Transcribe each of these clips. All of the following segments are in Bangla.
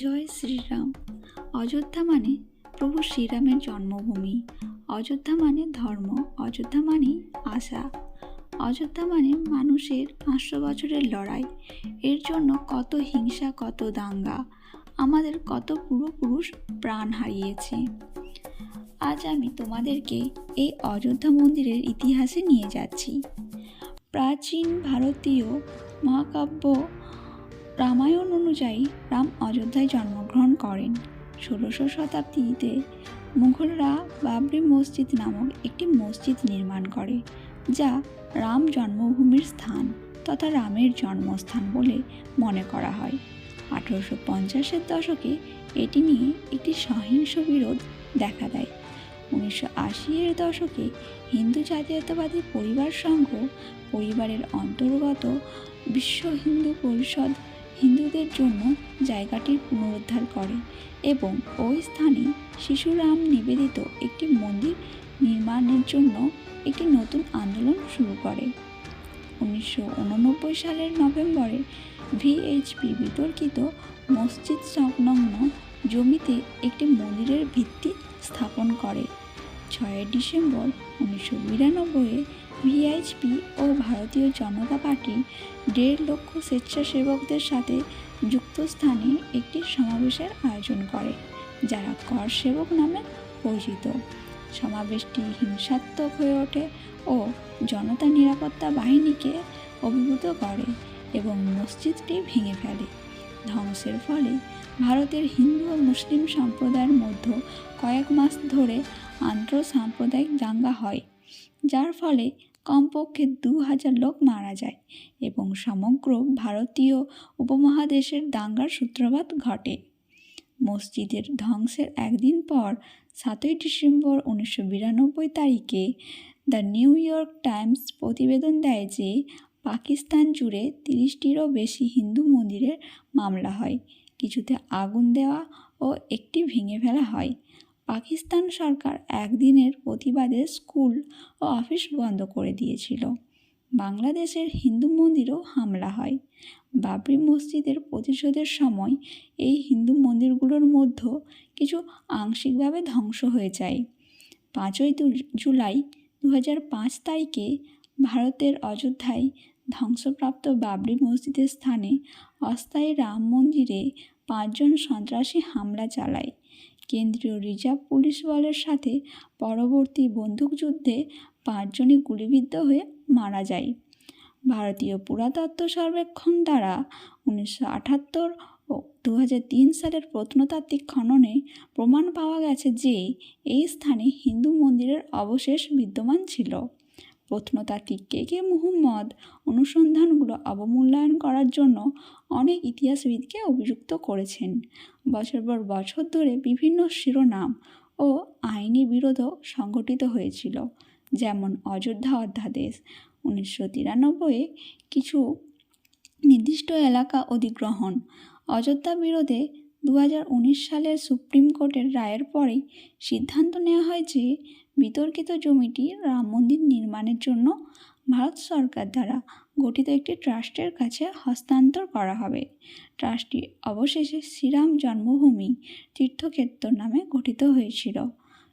জয় শ্রীরাম। অযোধ্যা মানে প্রভু শ্রীরামের জন্মভূমি। অযোধ্যা মানে ধর্ম। অযোধ্যা মানে আশা। অযোধ্যা মানে মানুষের 500 বছরের লড়াই। এর জন্য কত হিংসা, কত দাঙ্গা, আমাদের কত পূর্বপুরুষ প্রাণ হারিয়েছে। আজ আমি তোমাদেরকে এই অযোধ্যা মন্দিরের ইতিহাসে নিয়ে যাচ্ছি। প্রাচীন ভারতীয় মহাকাব্য রামায়ণ অনুযায়ী রাম অযোধ্যায় জন্মগ্রহণ করেন। 1600 শতাব্দীতে মুঘলরা বাবরি মসজিদ নামক একটি মসজিদ নির্মাণ করে, যা রাম জন্মভূমির স্থান তথা রামের জন্মস্থান বলে মনে করা হয়। 1850-এর দশকে এটি নিয়ে একটি সহিংস বিরোধ দেখা দেয়। 1980-এর দশকে হিন্দু জাতীয়তাবাদী পরিবার সংঘ পরিবারের অন্তর্গত বিশ্ব হিন্দু পরিষদ হিন্দুদের জন্য জায়গাটির পুনরুদ্ধার করে এবং ওই স্থানে শিশু রাম নিবেদিত একটি মন্দির নির্মাণের জন্য একটি নতুন আন্দোলন শুরু করে। 1989 সালের নভেম্বরে ভিএইচপি বিতর্কিত মসজিদ সংলগ্ন জমিতে একটি মন্দিরের ভিত্তি স্থাপন করে। 6 ডিসেম্বর 1992-এ ভিএইচপি ও ভারতীয় জনতা পার্টি 1.5 লক্ষ স্বেচ্ছাসেবকদের সাথে যুক্ত স্থানে একটি সমাবেশের আয়োজন করে, যারা কর সেবক নামে পরিচিত। সমাবেশটি হিংসাত্মক হয়ে ওঠে ও জনতা নিরাপত্তা বাহিনীকে অভিভূত করে এবং মসজিদটি ভেঙে ফেলে। ধ্বংসের ফলে ভারতের হিন্দু ও মুসলিম সম্প্রদায়ের মধ্যে কয়েক মাস ধরে আন্তঃসাম্প্রদায়িক দাঙ্গা হয়, যার ফলে কমপক্ষে 2000 লোক মারা যায় এবং সমগ্র ভারতীয় উপমহাদেশের দাঙ্গার সূত্রপাত ঘটে। মসজিদের ধ্বংসের একদিন পর 7 ডিসেম্বর 1992 তারিখে দ্য নিউ ইয়র্ক টাইমস প্রতিবেদন দেয় যে পাকিস্তান জুড়ে 30টিরও বেশি হিন্দু মন্দিরের মামলা হয়, কিছুতে আগুন দেওয়া ও একটি ভেঙে ফেলা হয়। পাকিস্তান সরকার একদিনের প্রতিবাদে স্কুল ও অফিস বন্ধ করে দিয়েছিল। বাংলাদেশের হিন্দু মন্দিরেও হামলা হয়। বাবরি মসজিদের প্রতিশোধের সময় এই হিন্দু মন্দিরগুলোর মধ্যে কিছু আংশিকভাবে ধ্বংস হয়ে যায়। 5 জুলাই 2005 তারিখে ভারতের অযোধ্যায় ধ্বংসপ্রাপ্ত বাবরি মসজিদের স্থানে অস্থায়ী রাম মন্দিরে 5 জন সন্ত্রাসী হামলা চালায়। কেন্দ্রীয় রিজার্ভ পুলিশ বলের সাথে পরবর্তী বন্দুকযুদ্ধে 5 জনই গুলিবিদ্ধ হয়ে মারা যায়। ভারতীয় পুরাতত্ত্ব সর্বেক্ষণ দ্বারা 1978 ও 2003 সালের প্রত্নতাত্ত্বিক খননে প্রমাণ পাওয়া গেছে যে এই স্থানে হিন্দু মন্দিরের অবশেষ বিদ্যমান ছিল। প্রত্নতাত্ত্বিক কে মুহাম্মদ অনুসন্ধানগুলো অবমূল্যায়ন করার জন্য অনেক ইতিহাসবিদকে অভিযুক্ত করেছেন। বছর পর বছর ধরে বিভিন্ন শিরোনাম ও আইনি বিরোধও সংঘটিত হয়েছিল, যেমন অযোধ্যা অধ্যাদেশ 1993-এ কিছু নির্দিষ্ট এলাকা অধিগ্রহণ। অযোধ্যা বিরোধে 2019 সালের সুপ্রিম কোর্টের রায়ের পরেই সিদ্ধান্ত নেওয়া হয় যে বিতর্কিত জমিটি রাম মন্দির নির্মাণের জন্য ভারত সরকার দ্বারা গঠিত একটি ট্রাস্টের কাছে হস্তান্তর করা হবে। ট্রাস্টটি অবশেষে শ্রীরাম জন্মভূমি তীর্থক্ষেত্র নামে গঠিত হয়েছিল।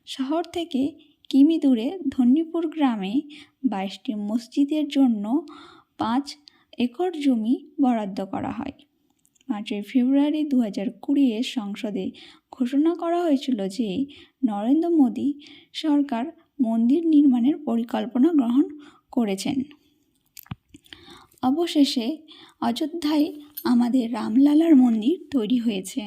শহর থেকে কিমি দূরে ধন্যীপুর গ্রামে 22টি মসজিদের জন্য 5 একর জমি বরাদ্দ করা হয়। 5 ফেব্রুয়ারি 2020-এ সংসদে ঘোষণা করা হয়েছিল যে নরেন্দ্র মোদী সরকার মন্দির নির্মাণের পরিকল্পনা গ্রহণ করেছেন। অবশেষে অযোধ্যায় আমাদের রামলালার মন্দির তৈরি হয়েছে।